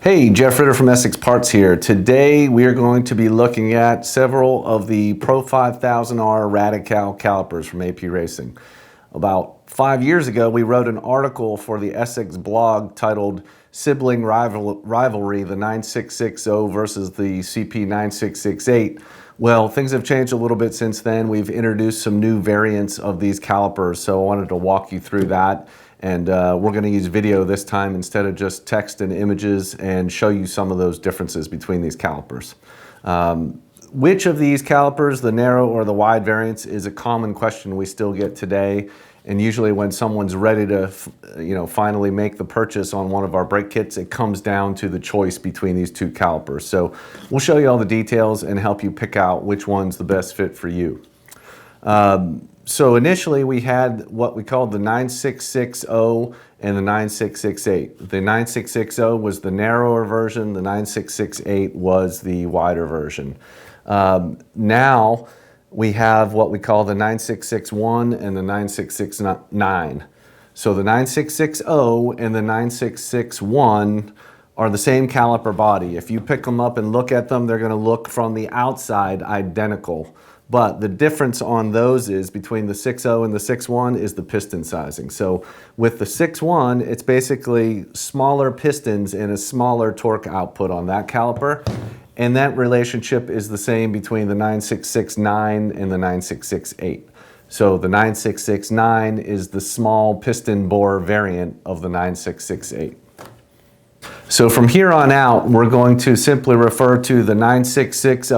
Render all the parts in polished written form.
Hey, Jeff Ritter from Essex Parts here. Today we are going to be looking at several of the Pro5000R Radi-CAL calipers from AP Racing. About 5 years ago, we wrote an article for the Essex Blog titled Sibling Rivalry, the 9660 versus the CP9668. Well, things have changed a little bit since then. We've introduced some new variants of these calipers, so I wanted to walk you through that. And we're going to use video this time instead of just text and images, and show you some of those differences between these calipers. Which of these calipers, the narrow or the wide variants, is a common question we still get today. And usually when someone's ready to finally make the purchase on one of our brake kits, it comes down to the choice between these two calipers. So we'll show you all the details and help you pick out which one's the best fit for you. So initially we had what we called the 9660 and the 9668. The 9660 was the narrower version, the 9668 was the wider version. Now we have what we call the 9661 and the 9669. So the 9660 and the 9661 are the same caliper body. If you pick them up and look at them, they're going to look from the outside identical. But the difference on those is between the 60 and the 61 is the piston sizing. So with the 61, it's basically smaller pistons and a smaller torque output on that caliper. And that relationship is the same between the 9669 and the 9668. So the 9669 is the small piston bore variant of the 9668. So from here on out, we're going to simply refer to the 9660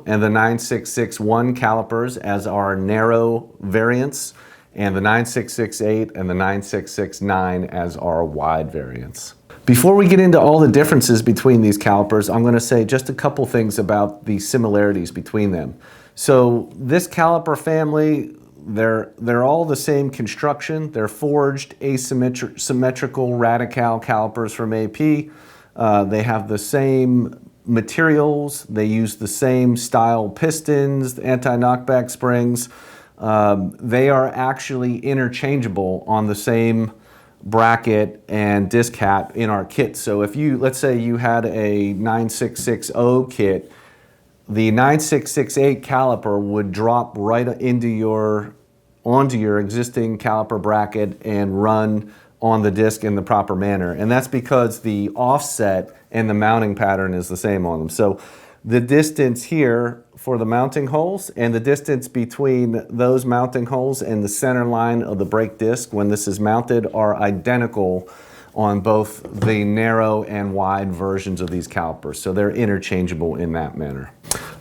and the 9661 calipers as our narrow variants, and the 9668 and the 9669 as our wide variants. Before we get into all the differences between these calipers, I'm going to say just a couple things about the similarities between them. So this caliper family, they're all the same construction. They're forged symmetrical Radi-CAL calipers from AP. They have the same materials. They use the same style pistons, anti-knockback springs. They are actually interchangeable on the same bracket and disc cap in our kit. So if let's say you had a 9660 kit, the 9668 caliper would drop right onto your existing caliper bracket and run on the disc in the proper manner. And that's because the offset and the mounting pattern is the same on them. So the distance here for the mounting holes and the distance between those mounting holes and the center line of the brake disc when this is mounted are identical on both the narrow and wide versions of these calipers. So they're interchangeable in that manner.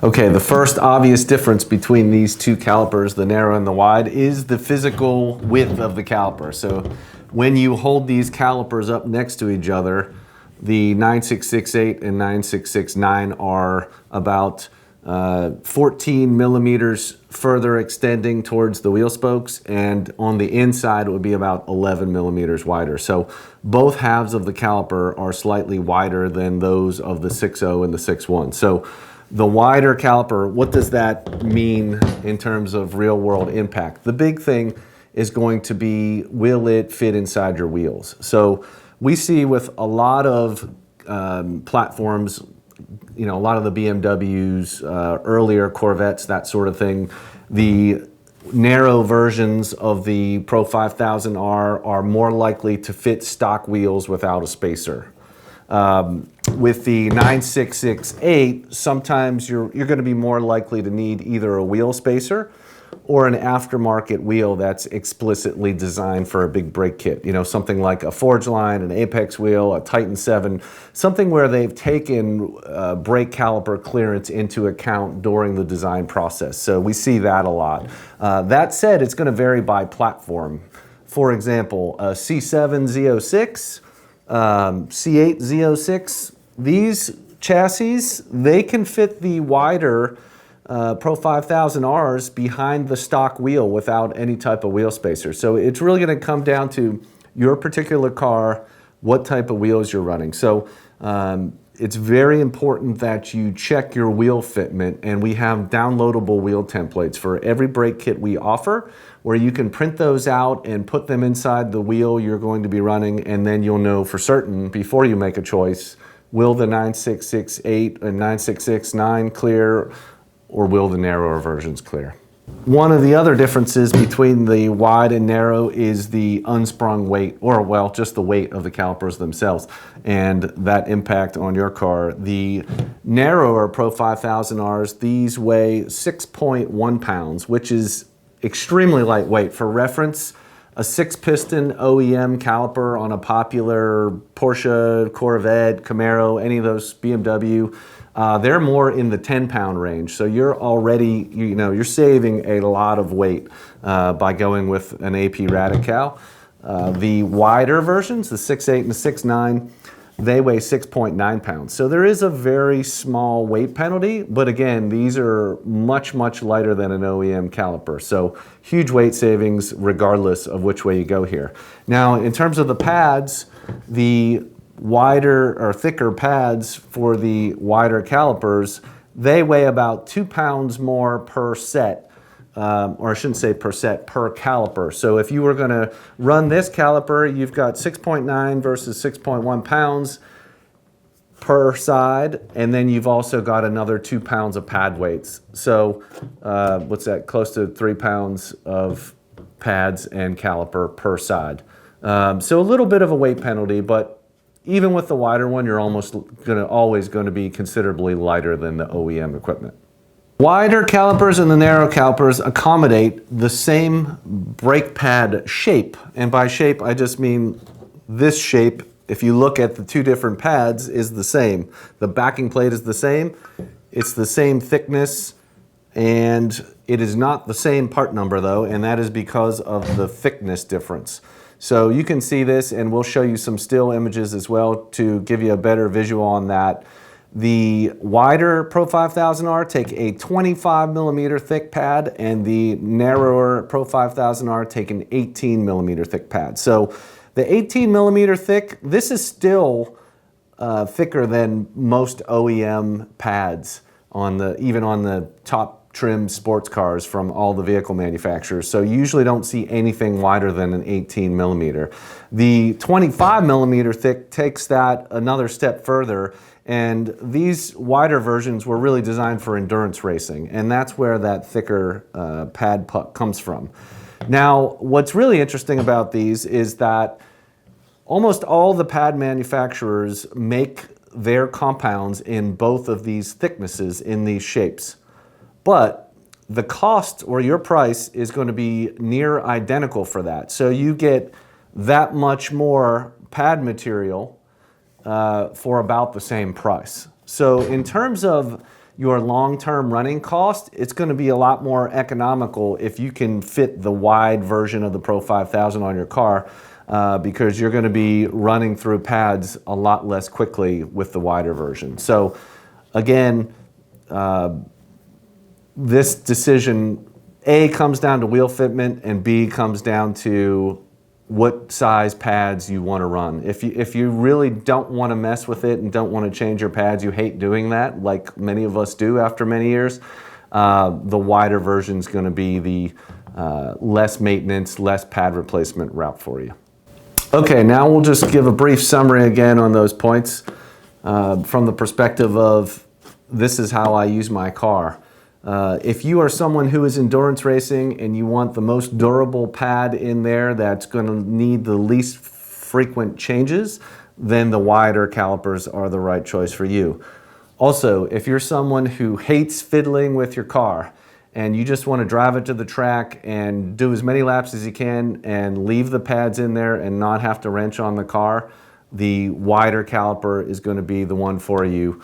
Okay, the first obvious difference between these two calipers, the narrow and the wide, is the physical width of the caliper. So when you hold these calipers up next to each other, the 9668 and 9669 are about 14 millimeters further extending towards the wheel spokes, and on the inside it would be about 11 millimeters wider. So both halves of the caliper are slightly wider than those of the 60 and the 61. So the wider caliper, what does that mean in terms of real world impact? The big thing is going to be, will it fit inside your wheels? So we see with a lot of platforms, a lot of the BMWs, earlier Corvettes, that sort of thing, the narrow versions of the Pro5000R are more likely to fit stock wheels without a spacer. With the 9668, sometimes you're going to be more likely to need either a wheel spacer or an aftermarket wheel that's explicitly designed for a big brake kit. Something like a Forge Line, an Apex wheel, a Titan 7, something where they've taken brake caliper clearance into account during the design process. So we see that a lot. That said, it's going to vary by platform. For example, a C7 Z06, C8 Z06, these chassis, they can fit the wider Pro5000Rs behind the stock wheel without any type of wheel spacer. So it's really going to come down to your particular car, what type of wheels you're running. So it's very important that you check your wheel fitment, and we have downloadable wheel templates for every brake kit we offer, where you can print those out and put them inside the wheel you're going to be running, and then you'll know for certain before you make a choice will the 9668 and 9669 clear, or will the narrower versions clear? One of the other differences between the wide and narrow is the unsprung weight, or well, just the weight of the calipers themselves and that impact on your car. The narrower Pro 5000Rs, these weigh 6.1 pounds, which is extremely lightweight. For reference, a 6-piston OEM caliper on a popular Porsche, Corvette, Camaro, any of those, BMW, they're more in the 10-pound range. So you're already, you're saving a lot of weight by going with an AP Radi-CAL. The wider versions, the 6.8 and the 6.9, they weigh 6.9 pounds. So there is a very small weight penalty, but again, these are much, much lighter than an OEM caliper. So huge weight savings regardless of which way you go here. Now, in terms of the pads, the wider or thicker pads for the wider calipers, they weigh about 2 pounds more per set, or I shouldn't say per set, per caliper. So if you were going to run this caliper, you've got 6.9 versus 6.1 pounds per side, and then you've also got another 2 pounds of pad weights. So what's that, close to 3 pounds of pads and caliper per side. So a little bit of a weight penalty, but even with the wider one, you're always going to be considerably lighter than the OEM equipment. Wider calipers and the narrow calipers accommodate the same brake pad shape. And by shape, I just mean this shape, if you look at the two different pads, is the same. The backing plate is the same. It's the same thickness, and it is not the same part number though, and that is because of the thickness difference. So you can see this, and we'll show you some still images as well to give you a better visual on that. The wider Pro 5000R take a 25 millimeter thick pad, and the narrower Pro 5000R take an 18 millimeter thick pad. So the 18 millimeter thick, this is still thicker than most OEM pads even on the top trim sports cars from all the vehicle manufacturers. So you usually don't see anything wider than an 18 millimeter. The 25 millimeter thick takes that another step further, and these wider versions were really designed for endurance racing, and that's where that thicker pad comes from. Now, what's really interesting about these is that almost all the pad manufacturers make their compounds in both of these thicknesses in these shapes. But the cost or your price is going to be near identical for that. So you get that much more pad material for about the same price. So in terms of your long-term running cost, it's going to be a lot more economical if you can fit the wide version of the Pro 5000 on your car, because you're going to be running through pads a lot less quickly with the wider version. So again, this decision, A, comes down to wheel fitment, and B, comes down to what size pads you want to run. If you really don't want to mess with it and don't want to change your pads, you hate doing that, like many of us do after many years, the wider version is going to be the less maintenance, less pad replacement route for you. Okay, now we'll just give a brief summary again on those points from the perspective of this is how I use my car. If you are someone who is endurance racing and you want the most durable pad in there that's going to need the least frequent changes, then the wider calipers are the right choice for you. Also, if you're someone who hates fiddling with your car and you just want to drive it to the track and do as many laps as you can and leave the pads in there and not have to wrench on the car, the wider caliper is going to be the one for you.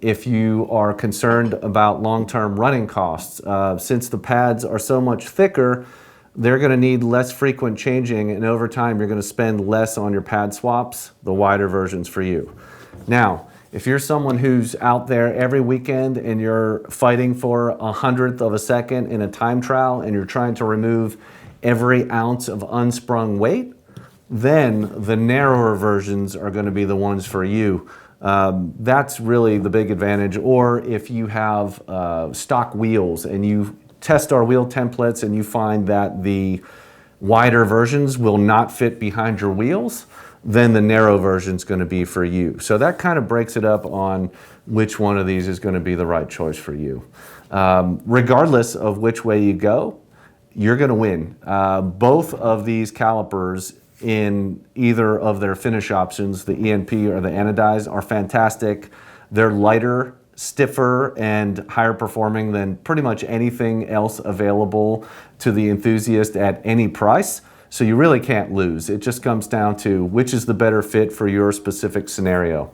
If you are concerned about long-term running costs, since the pads are so much thicker, they're going to need less frequent changing, and over time you're going to spend less on your pad swaps. The wider version's for you. Now, if you're someone who's out there every weekend and you're fighting for 1/100th of a second in a time trial and you're trying to remove every ounce of unsprung weight, then the narrower versions are going to be the ones for you. That's really the big advantage. Or if you have stock wheels and you test our wheel templates and you find that the wider versions will not fit behind your wheels, then the narrow version is going to be for you. So that kind of breaks it up on which one of these is going to be the right choice for you. Regardless of which way you go, you're going to win. Both of these calipers in either of their finish options, the ENP or the anodized, are fantastic. They're lighter, stiffer, and higher performing than pretty much anything else available to the enthusiast at any price. So you really can't lose. It just comes down to which is the better fit for your specific scenario.